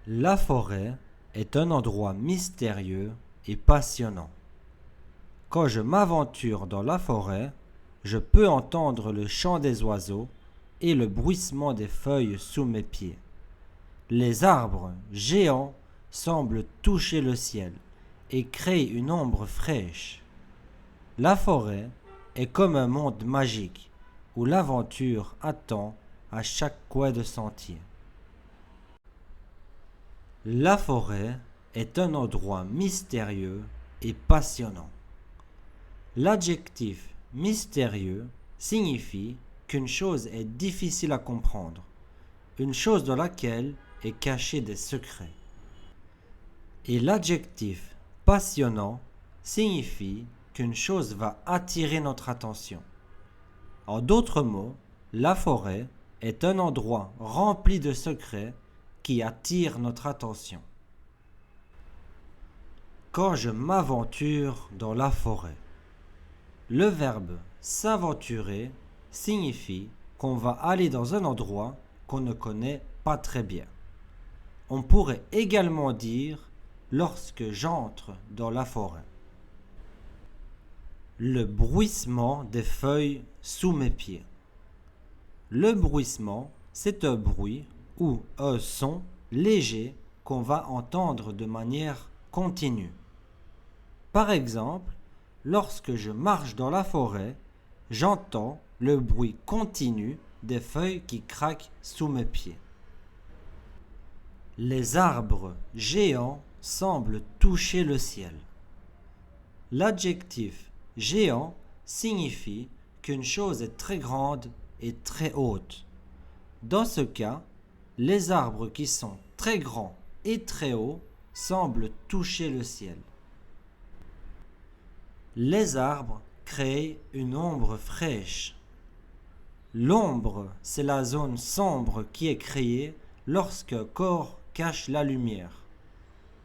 La forêt est un endroit mystérieux et passionnant. Quand je m'aventure dans la forêt, je peux entendre le chant des oiseaux et le bruissement des feuilles sous mes pieds. Les arbres géants semblent toucher le ciel et créent une ombre fraîche. La forêt est comme un monde magique où l'aventure attend à chaque coin de sentier. La forêt est un endroit mystérieux et passionnant. L'adjectif mystérieux signifie qu'une chose est difficile à comprendre, une chose dans laquelle est caché des secrets. Et l'adjectif passionnant signifie qu'une chose va attirer notre attention. En d'autres mots, la forêt est un endroit rempli de secrets qui attire notre attention. Quand je m'aventure dans la forêt, le verbe s'aventurer signifie qu'on va aller dans un endroit qu'on ne connaît pas très bien. On pourrait également dire lorsque j'entre dans la forêt. Le bruissement des feuilles sous mes pieds. Le bruissement, c'est un bruit ou un son léger qu'on va entendre de manière continue. Par exemple, lorsque je marche dans la forêt, j'entends le bruit continu des feuilles qui craquent sous mes pieds. Les arbres géants semblent toucher le ciel. L'adjectif géant signifie qu'une chose est très grande et très haute. Dans ce cas, les arbres qui sont très grands et très hauts semblent toucher le ciel. Les arbres créent une ombre fraîche. L'ombre, c'est la zone sombre qui est créée lorsqu'un corps cache la lumière.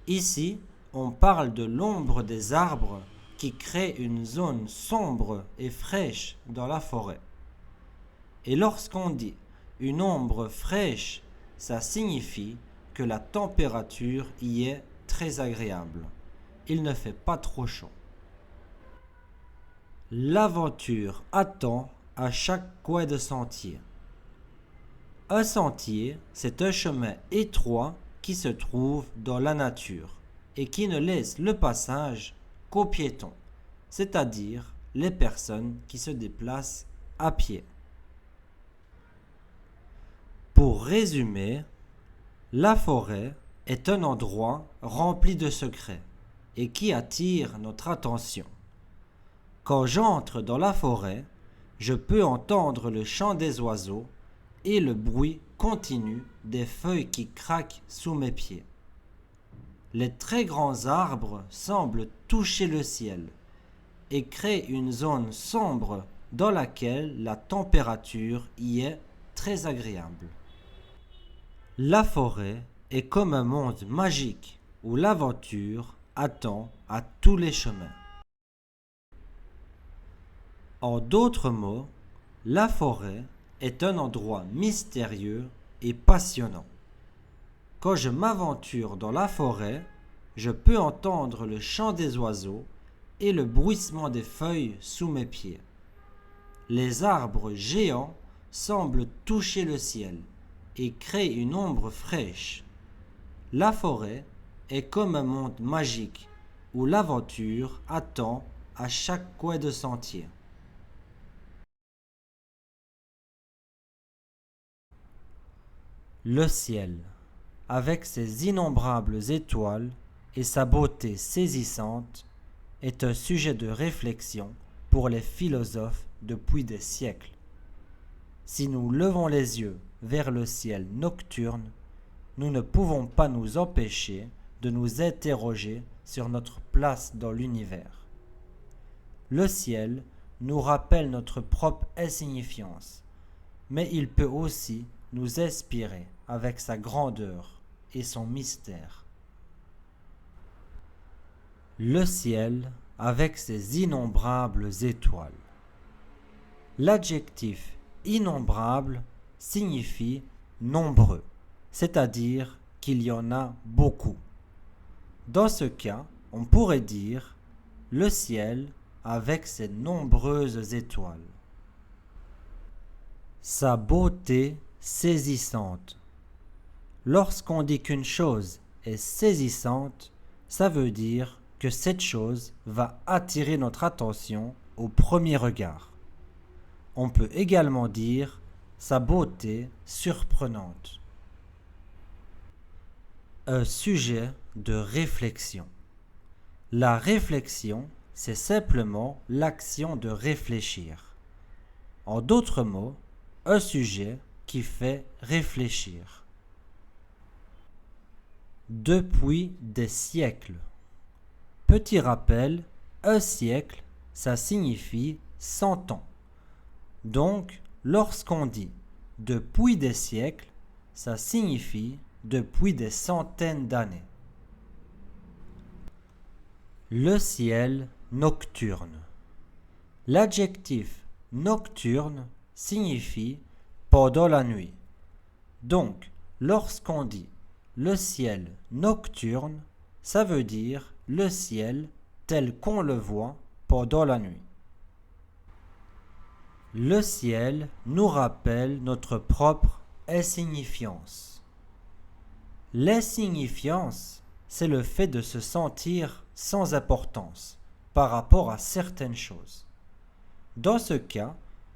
Ici, on parle de l'ombre des arbres qui crée une zone sombre et fraîche dans la forêt. Et lorsqu'on dit une ombre fraîche, ça signifie que la température y est très agréable. Il ne fait pas trop chaud. L'aventure attend à chaque coin de sentier. Un sentier, c'est un chemin étroit qui se trouve dans la nature et qui ne laisse le passage qu'aux piétons, c'est-à-dire les personnes qui se déplacent à pied. Pour résumer, la forêt est un endroit rempli de secrets et qui attire notre attention. Quand j'entre dans la forêt, je peux entendre le chant des oiseaux et le bruit continu des feuilles qui craquent sous mes pieds. Les très grands arbres semblent toucher le ciel et créent une zone sombre dans laquelle la température y est très agréable. La forêt est comme un monde magique où l'aventure attend à tous les chemins. En d'autres mots, la forêt est un endroit mystérieux et passionnant. Quand je m'aventure dans la forêt, je peux entendre le chant des oiseaux et le bruissement des feuilles sous mes pieds. Les arbres géants semblent toucher le ciel et créent une ombre fraîche. La forêt est comme un monde magique où l'aventure attend à chaque coin de sentier. Le ciel, avec ses innombrables étoiles et sa beauté saisissante, est un sujet de réflexion pour les philosophes depuis des siècles. Si nous levons les yeux vers le ciel nocturne, nous ne pouvons pas nous empêcher de nous interroger sur notre place dans l'univers. Le ciel nous rappelle notre propre insignifiance, mais il peut aussi nous inspirer avec sa grandeur et son mystère. Le ciel avec ses innombrables étoiles. L'adjectif innombrable signifie nombreux, c'est-à-dire qu'il y en a beaucoup. Dans ce cas, on pourrait dire le ciel avec ses nombreuses étoiles. Sa beauté saisissante. Lorsqu'on dit qu'une chose est saisissante, ça veut dire que cette chose va attirer notre attention au premier regard. On peut également dire sa beauté surprenante. Un sujet de réflexion. La réflexion, c'est simplement l'action de réfléchir. En d'autres mots, un sujet qui fait réfléchir. Depuis des siècles. Petit rappel, un siècle, ça signifie 100 ans. Donc, lorsqu'on dit depuis des siècles, ça signifie depuis des centaines d'années. Le ciel nocturne. L'adjectif nocturne signifie pendant la nuit. Donc, lorsqu'on dit le ciel nocturne, ça veut dire le ciel tel qu'on le voit pendant la nuit. Le ciel nous rappelle notre propre insignifiance. L'insignifiance, c'est le fait de se sentir sans importance par rapport à certaines choses. Dans ce cas,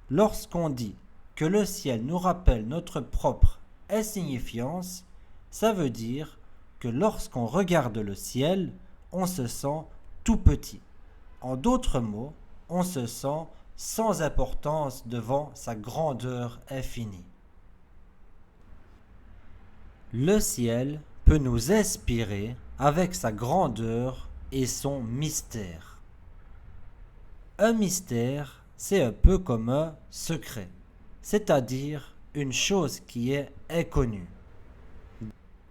lorsqu'on dit que le ciel nous rappelle notre propre insignifiance, ça veut dire que lorsqu'on regarde le ciel, on se sent tout petit. En d'autres mots, on se sent sans importance devant sa grandeur infinie. Le ciel peut nous inspirer avec sa grandeur et son mystère. Un mystère, c'est un peu comme un secret, c'est-à-dire une chose qui est inconnue.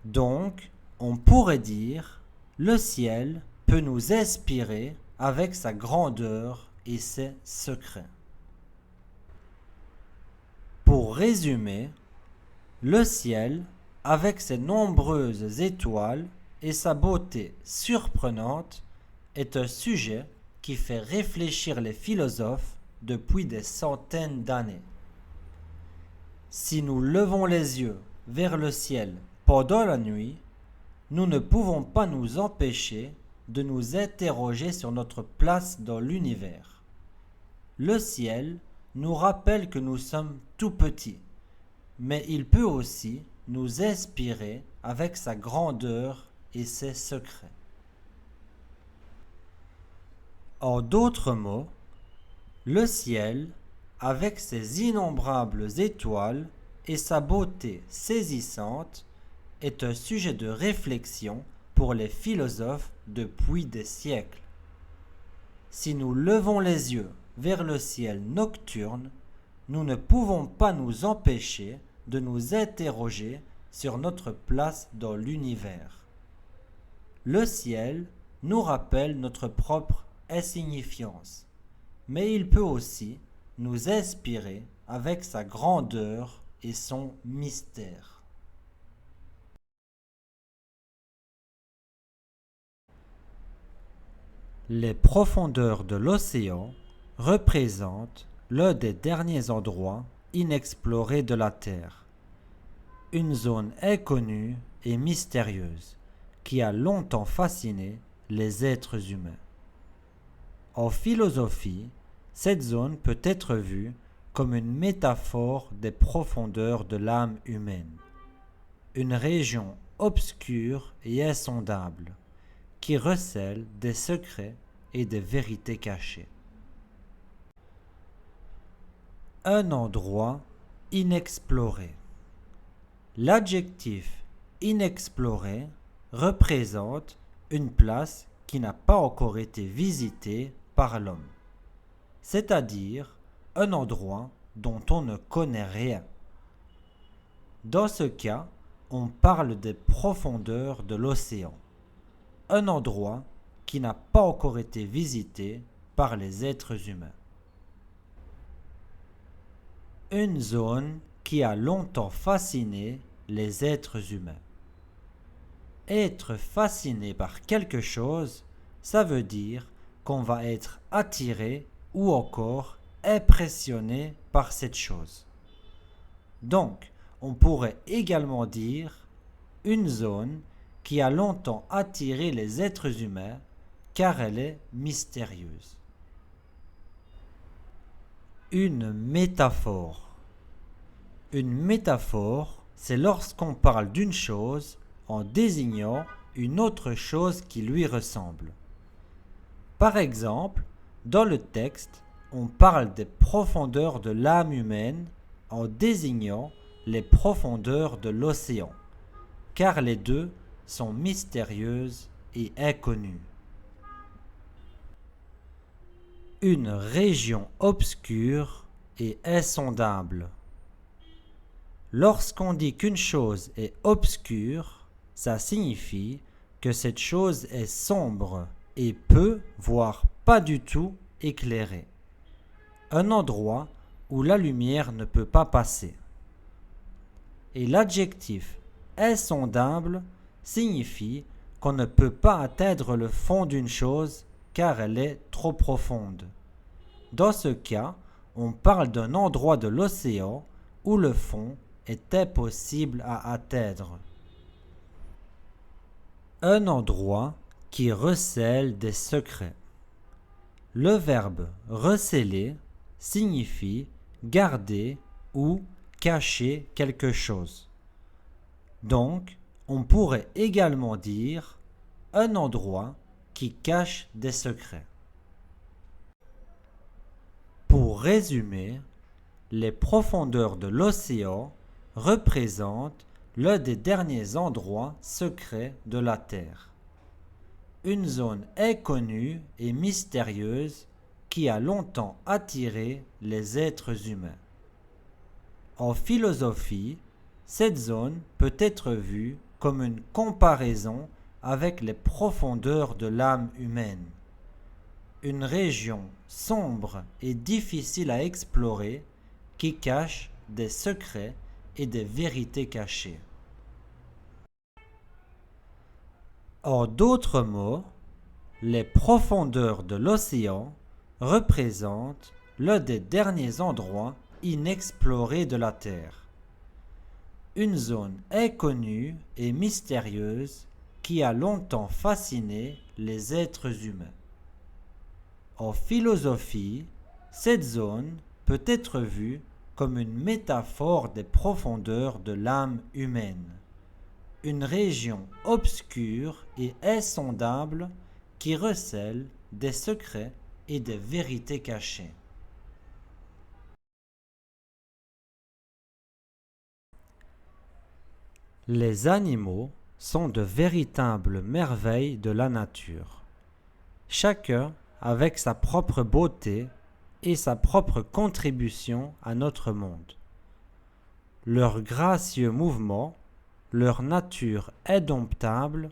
Donc, on pourrait dire, le ciel peut nous inspirer avec sa grandeur et ses secrets. Pour résumer, le ciel, avec ses nombreuses étoiles et sa beauté surprenante, est un sujet qui fait réfléchir les philosophes depuis des centaines d'années. Si nous levons les yeux vers le ciel pendant la nuit, nous ne pouvons pas nous empêcher de nous interroger sur notre place dans l'univers. Le ciel nous rappelle que nous sommes tout petits, mais il peut aussi nous inspirer avec sa grandeur et ses secrets. En d'autres mots, le ciel, avec ses innombrables étoiles et sa beauté saisissante, est un sujet de réflexion pour les philosophes depuis des siècles. Si nous levons les yeux vers le ciel nocturne, nous ne pouvons pas nous empêcher de nous interroger sur notre place dans l'univers. Le ciel nous rappelle notre propre insignifiance, mais il peut aussi nous inspirer avec sa grandeur et son mystère. Les profondeurs de l'océan représentent l'un des derniers endroits inexplorés de la Terre, une zone inconnue et mystérieuse qui a longtemps fasciné les êtres humains. En philosophie, cette zone peut être vue comme une métaphore des profondeurs de l'âme humaine, une région obscure et insondable qui recèle des secrets et des vérités cachées. Un endroit inexploré. L'adjectif inexploré représente une place qui n'a pas encore été visitée par l'homme, c'est-à-dire un endroit dont on ne connaît rien. Dans ce cas, on parle des profondeurs de l'océan, un endroit qui n'a pas encore été visité par les êtres humains. Une zone qui a longtemps fasciné les êtres humains. Être fasciné par quelque chose, ça veut dire qu'on va être attiré ou encore impressionné par cette chose. Donc, on pourrait également dire une zone qui a longtemps attiré les êtres humains car elle est mystérieuse. Une métaphore. Une métaphore, c'est lorsqu'on parle d'une chose en désignant une autre chose qui lui ressemble. Par exemple, dans le texte, on parle des profondeurs de l'âme humaine en désignant les profondeurs de l'océan, car les deux sont mystérieuses et inconnues. Une région obscure et insondable. Lorsqu'on dit qu'une chose est obscure, ça signifie que cette chose est sombre et peu, voire pas du tout, éclairée. Un endroit où la lumière ne peut pas passer. Et l'adjectif insondable signifie qu'on ne peut pas atteindre le fond d'une chose car elle est trop profonde. Dans ce cas, on parle d'un endroit de l'océan où le fond est impossible à atteindre. Un endroit qui recèle des secrets. Le verbe recéler signifie garder ou cacher quelque chose. Donc, on pourrait également dire un endroit qui cache des secrets. Pour résumer, les profondeurs de l'océan représentent l'un des derniers endroits secrets de la Terre. Une zone inconnue et mystérieuse qui a longtemps attiré les êtres humains. En philosophie, cette zone peut être vue comme une comparaison avec les profondeurs de l'âme humaine. Une région sombre et difficile à explorer qui cache des secrets et des vérités cachées. En d'autres mots, les profondeurs de l'océan représentent l'un des derniers endroits inexplorés de la Terre. Une zone inconnue et mystérieuse qui a longtemps fasciné les êtres humains. En philosophie, cette zone peut être vue comme une métaphore des profondeurs de l'âme humaine. Une région obscure et insondable qui recèle des secrets et des vérités cachées. Les animaux sont de véritables merveilles de la nature, chacun avec sa propre beauté et sa propre contribution à notre monde. Leurs gracieux mouvements, leur nature indomptable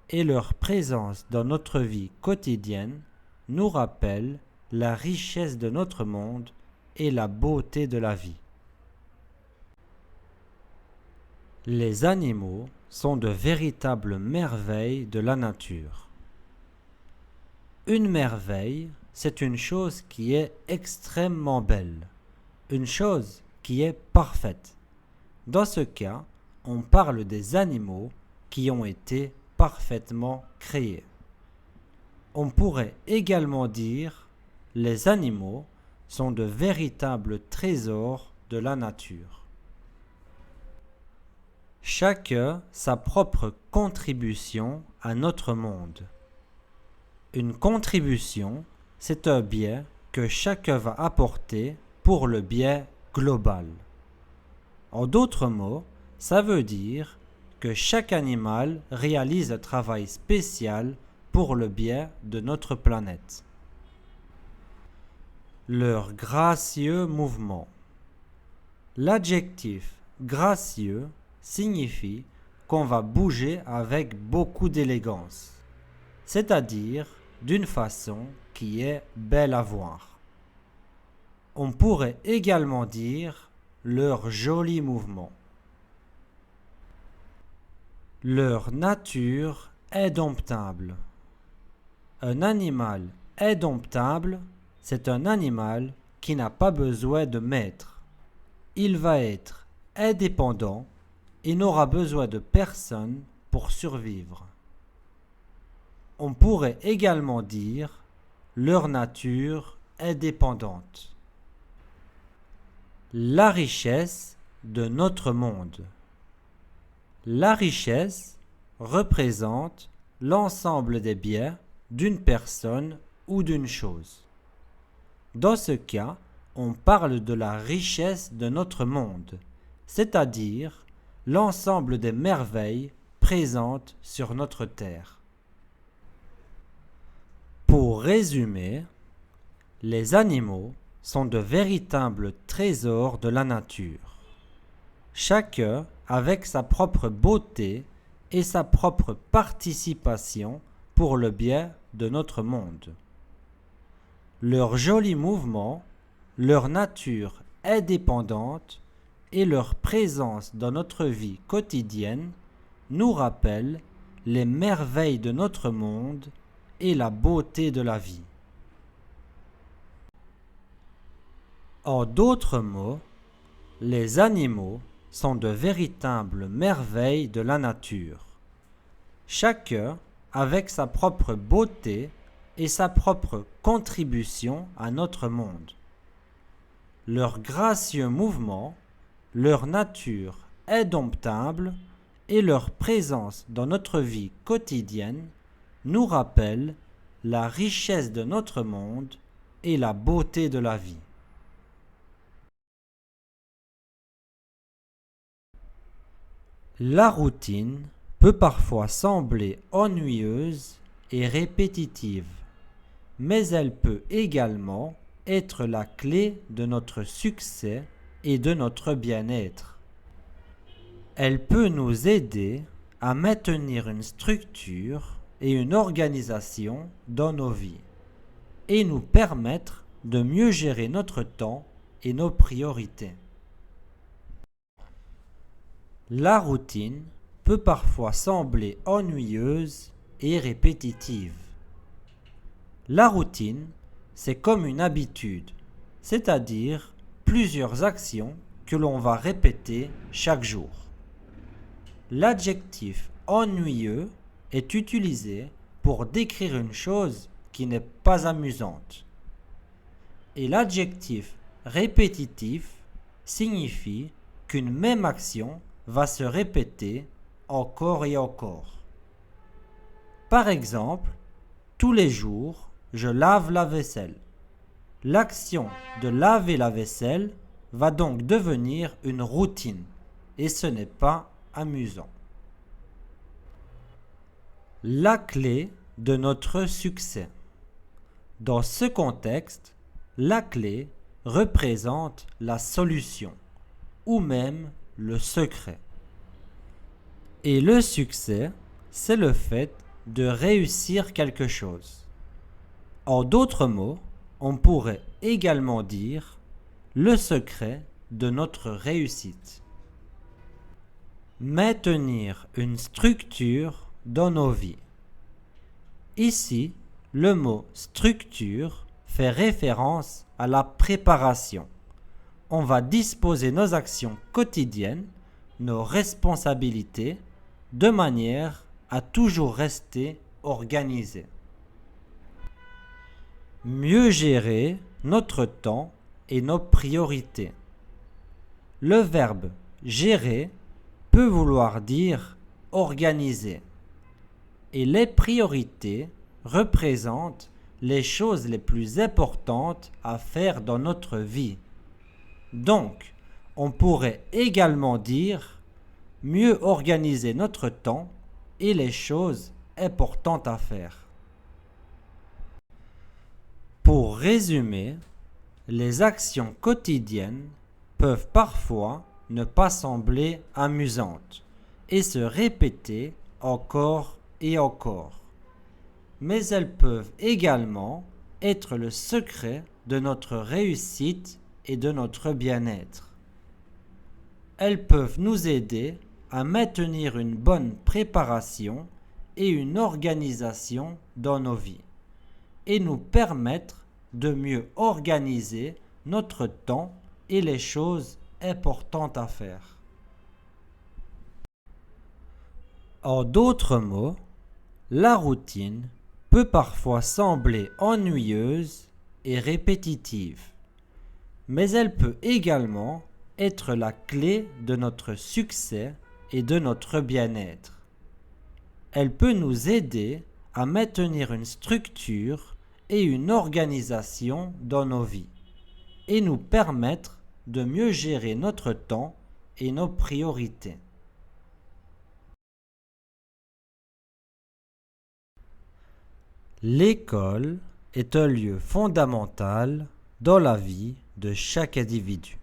et leur présence dans notre vie quotidienne nous rappellent la richesse de notre monde et la beauté de la vie. Les animaux sont de véritables merveilles de la nature. Une merveille, c'est une chose qui est extrêmement belle, une chose qui est parfaite. Dans ce cas, on parle des animaux qui ont été parfaitement créés. On pourrait également dire les animaux sont de véritables trésors de la nature. Chacun sa propre contribution à notre monde. Une contribution, c'est un bien que chacun va apporter pour le bien global. En d'autres mots, ça veut dire que chaque animal réalise un travail spécial pour le bien de notre planète. Leur gracieux mouvement. L'adjectif gracieux signifie qu'on va bouger avec beaucoup d'élégance, c'est-à-dire d'une façon qui est belle à voir. On pourrait également dire leur joli mouvement. Leur nature est domptable. Un animal est domptable, c'est un animal qui n'a pas besoin de maître. Il va être indépendant et n'aura besoin de personne pour survivre. On pourrait également dire leur nature est dépendante. La richesse de notre monde. La richesse représente l'ensemble des biens d'une personne ou d'une chose. Dans ce cas, on parle de la richesse de notre monde, c'est-à-dire l'ensemble des merveilles présentes sur notre terre. Pour résumer, les animaux sont de véritables trésors de la nature, chacun avec sa propre beauté et sa propre participation pour le bien de notre monde. Leurs jolis mouvements, leur nature indépendante et leur présence dans notre vie quotidienne nous rappellent les merveilles de notre monde et la beauté de la vie. En d'autres mots, les animaux sont de véritables merveilles de la nature, chacun avec sa propre beauté et sa propre contribution à notre monde. Leurs gracieux mouvements, leur nature indomptable et leur présence dans notre vie quotidienne nous rappellent la richesse de notre monde et la beauté de la vie. La routine peut parfois sembler ennuyeuse et répétitive, mais elle peut également être la clé de notre succès et de notre bien-être. Elle peut nous aider à maintenir une structure et une organisation dans nos vies et nous permettre de mieux gérer notre temps et nos priorités. La routine peut parfois sembler ennuyeuse et répétitive. La routine, c'est comme une habitude, c'est-à-dire plusieurs actions que l'on va répéter chaque jour. L'adjectif ennuyeux est utilisé pour décrire une chose qui n'est pas amusante. Et l'adjectif répétitif signifie qu'une même action va se répéter encore et encore. Par exemple, tous les jours, je lave la vaisselle. L'action de laver la vaisselle va donc devenir une routine et ce n'est pas amusant. La clé de notre succès. Dans ce contexte, la clé représente la solution ou même le secret. Et le succès, c'est le fait de réussir quelque chose. En d'autres mots, on pourrait également dire le secret de notre réussite. Maintenir une structure dans nos vies. Ici, le mot structure fait référence à la préparation. On va disposer nos actions quotidiennes, nos responsabilités, de manière à toujours rester organisé. Mieux gérer notre temps et nos priorités. Le verbe gérer peut vouloir dire organiser. Et les priorités représentent les choses les plus importantes à faire dans notre vie. Donc, on pourrait également dire mieux organiser notre temps et les choses importantes à faire. Pour résumer, les actions quotidiennes peuvent parfois ne pas sembler amusantes et se répéter encore et encore. Mais elles peuvent également être le secret de notre réussite et de notre bien-être. Elles peuvent nous aider à maintenir une bonne préparation et une organisation dans nos vies et nous permettre de mieux organiser notre temps et les choses importantes à faire. En d'autres mots, la routine peut parfois sembler ennuyeuse et répétitive, mais elle peut également être la clé de notre succès et de notre bien-être. Elle peut nous aider à maintenir une structure et une organisation dans nos vies et nous permettre de mieux gérer notre temps et nos priorités. L'école est un lieu fondamental dans la vie de chaque individu.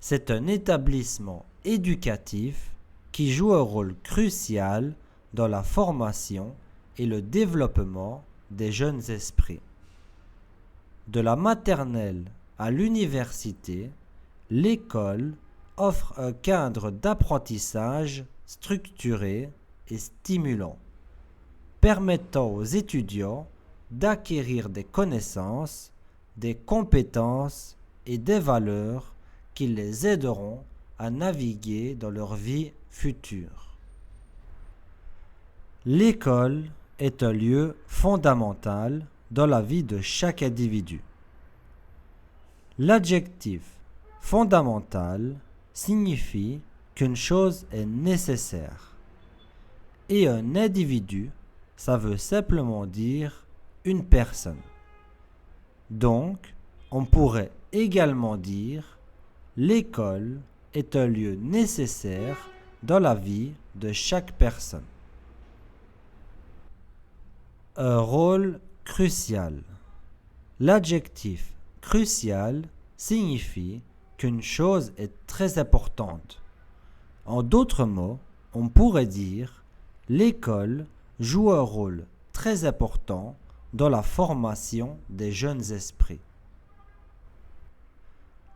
C'est un établissement éducatif qui joue un rôle crucial dans la formation et le développement des jeunes esprits. De la maternelle à l'université, l'école offre un cadre d'apprentissage structuré et stimulant, permettant aux étudiants d'acquérir des connaissances, des compétences et des valeurs qui les aideront à naviguer dans leur vie future. L'école est un lieu fondamental dans la vie de chaque individu. L'adjectif fondamental signifie qu'une chose est nécessaire. Et un individu, ça veut simplement dire une personne. Donc, on pourrait également dire l'école est un lieu nécessaire dans la vie de chaque personne. Un rôle crucial. L'adjectif crucial signifie qu'une chose est très importante. En d'autres mots, on pourrait dire l'école joue un rôle très important dans la formation des jeunes esprits.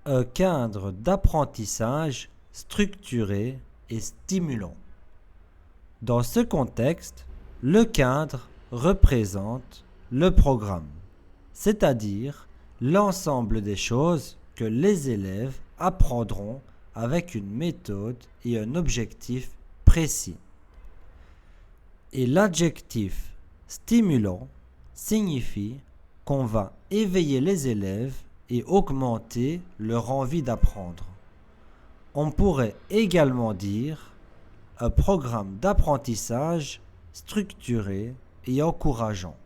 Un cadre d'apprentissage structuré et stimulant. Dans ce contexte, le cadre représente le programme, c'est-à-dire l'ensemble des choses que les élèves apprendront avec une méthode et un objectif précis. Et l'adjectif stimulant signifie qu'on va éveiller les élèves et augmenter leur envie d'apprendre. On pourrait également dire un programme d'apprentissage structuré et encourageant.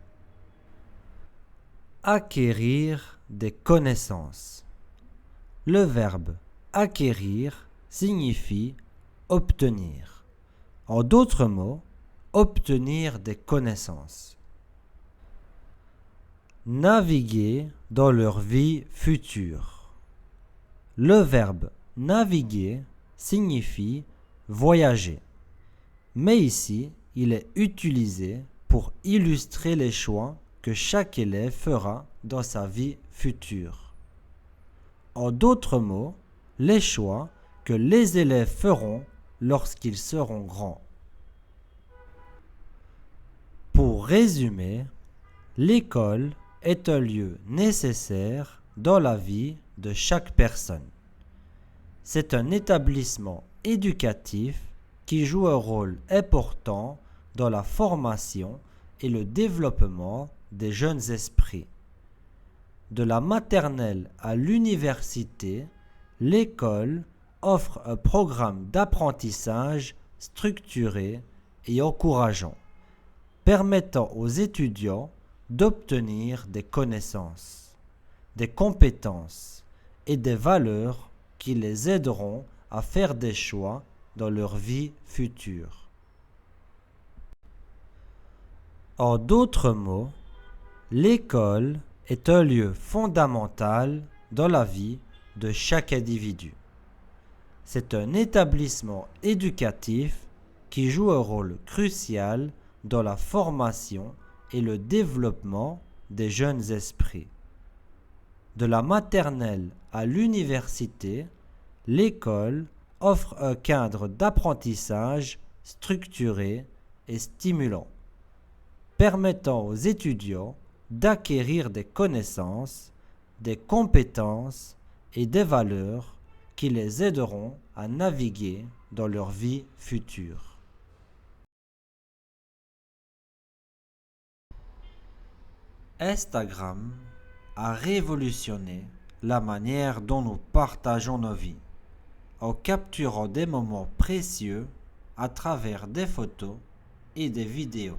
Acquérir des connaissances. Le verbe acquérir signifie obtenir. En d'autres mots, obtenir des connaissances. Naviguer dans leur vie future. Le verbe naviguer signifie voyager, mais ici, il est utilisé pour illustrer les choix que chaque élève fera dans sa vie future. En d'autres mots, les choix que les élèves feront lorsqu'ils seront grands. Pour résumer, l'école est un lieu nécessaire dans la vie de chaque personne. C'est un établissement éducatif qui joue un rôle important dans la formation et le développement des jeunes esprits. De la maternelle à l'université, l'école offre un programme d'apprentissage structuré et encourageant, permettant aux étudiants d'obtenir des connaissances, des compétences et des valeurs qui les aideront à faire des choix dans leur vie future. En d'autres mots, l'école est un lieu fondamental dans la vie de chaque individu. C'est un établissement éducatif qui joue un rôle crucial dans la formation et le développement des jeunes esprits. De la maternelle à l'université, l'école offre un cadre d'apprentissage structuré et stimulant, permettant aux étudiants d'acquérir des connaissances, des compétences et des valeurs qui les aideront à naviguer dans leur vie future. Instagram a révolutionné la manière dont nous partageons nos vies, en capturant des moments précieux à travers des photos et des vidéos.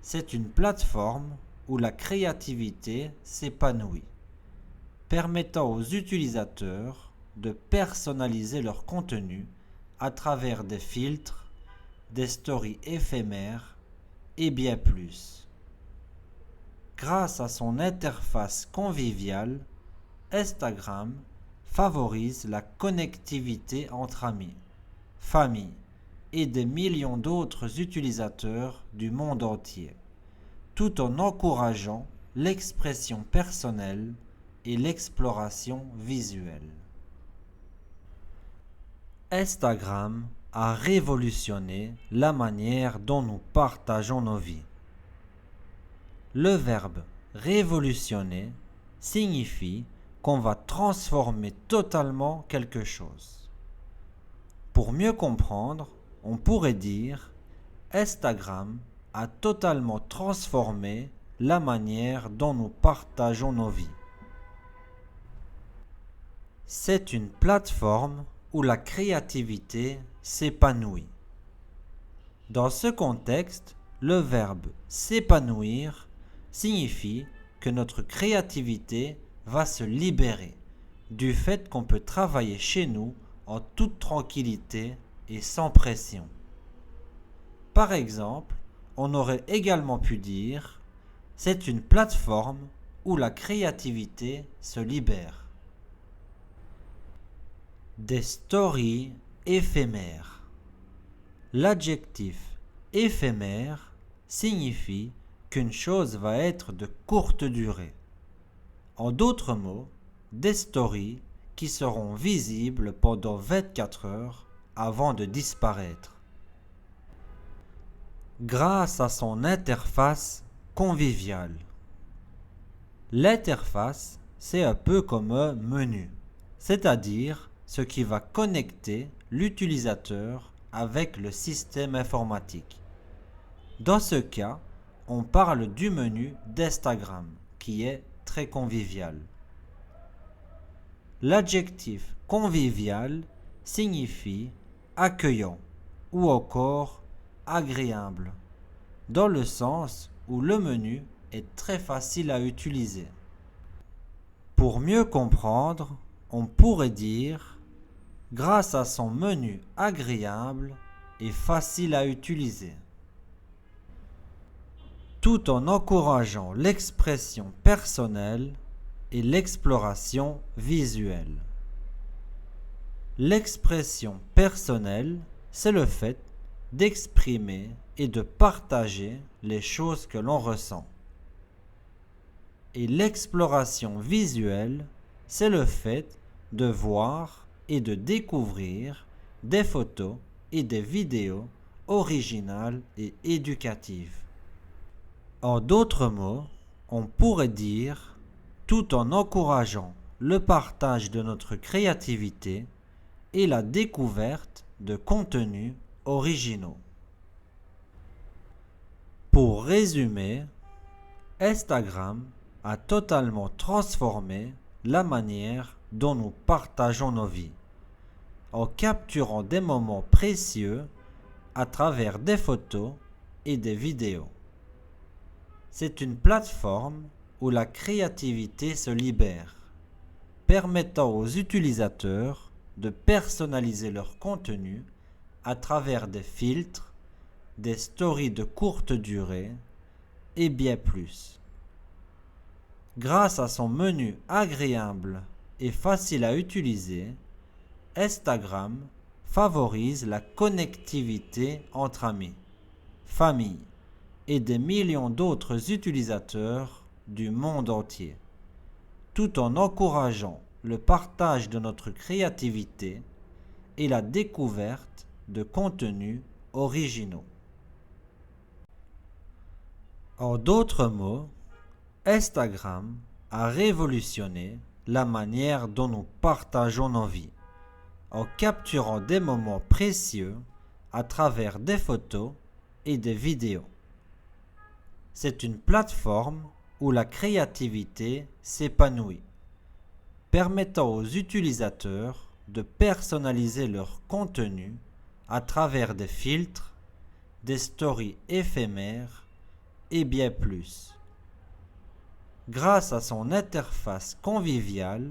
C'est une plateforme où la créativité s'épanouit, permettant aux utilisateurs de personnaliser leur contenu à travers des filtres, des stories éphémères et bien plus. Grâce à son interface conviviale, Instagram favorise la connectivité entre amis, familles et des millions d'autres utilisateurs du monde entier, tout en encourageant l'expression personnelle et l'exploration visuelle. Instagram a révolutionné la manière dont nous partageons nos vies. Le verbe révolutionner signifie qu'on va transformer totalement quelque chose. Pour mieux comprendre, on pourrait dire Instagram a totalement transformé la manière dont nous partageons nos vies. C'est une plateforme où la créativité s'épanouit. Dans ce contexte, le verbe s'épanouir signifie que notre créativité va se libérer du fait qu'on peut travailler chez nous en toute tranquillité et sans pression. Par exemple, on aurait également pu dire « c'est une plateforme où la créativité se libère ». Des stories éphémères. L'adjectif éphémère signifie qu'une chose va être de courte durée. En d'autres mots, des stories qui seront visibles pendant 24 heures avant de disparaître. Grâce à son interface conviviale. L'interface, c'est un peu comme un menu, c'est-à-dire ce qui va connecter l'utilisateur avec le système informatique. Dans ce cas, on parle du menu d'Instagram, qui est très convivial. L'adjectif convivial signifie accueillant ou encore agréable, dans le sens où le menu est très facile à utiliser. Pour mieux comprendre, on pourrait dire grâce à son menu agréable et facile à utiliser, tout en encourageant l'expression personnelle et l'exploration visuelle. L'expression personnelle, c'est le fait d'exprimer et de partager les choses que l'on ressent. Et l'exploration visuelle, c'est le fait de voir et de découvrir des photos et des vidéos originales et éducatives. En d'autres mots, on pourrait dire, tout en encourageant le partage de notre créativité et la découverte de contenus originaux. Pour résumer, Instagram a totalement transformé la manière dont nous partageons nos vies, en capturant des moments précieux à travers des photos et des vidéos. C'est une plateforme où la créativité se libère, permettant aux utilisateurs de personnaliser leur contenu à travers des filtres, des stories de courte durée et bien plus. Grâce à son menu agréable et facile à utiliser, Instagram favorise la connectivité entre amis, familles et des millions d'autres utilisateurs du monde entier, tout en encourageant le partage de notre créativité et la découverte de contenus originaux. En d'autres mots, Instagram a révolutionné la manière dont nous partageons nos vies, en capturant des moments précieux à travers des photos et des vidéos. C'est une plateforme où la créativité s'épanouit, permettant aux utilisateurs de personnaliser leur contenu à travers des filtres, des stories éphémères et bien plus. Grâce à son interface conviviale,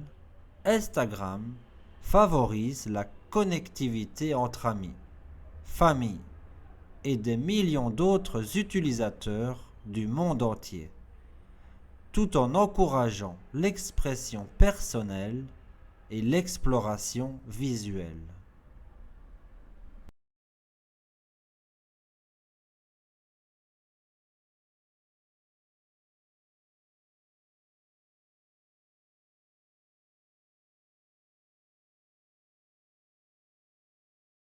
Instagram favorise la connectivité entre amis, familles et des millions d'autres utilisateurs du monde entier, tout en encourageant l'expression personnelle et l'exploration visuelle.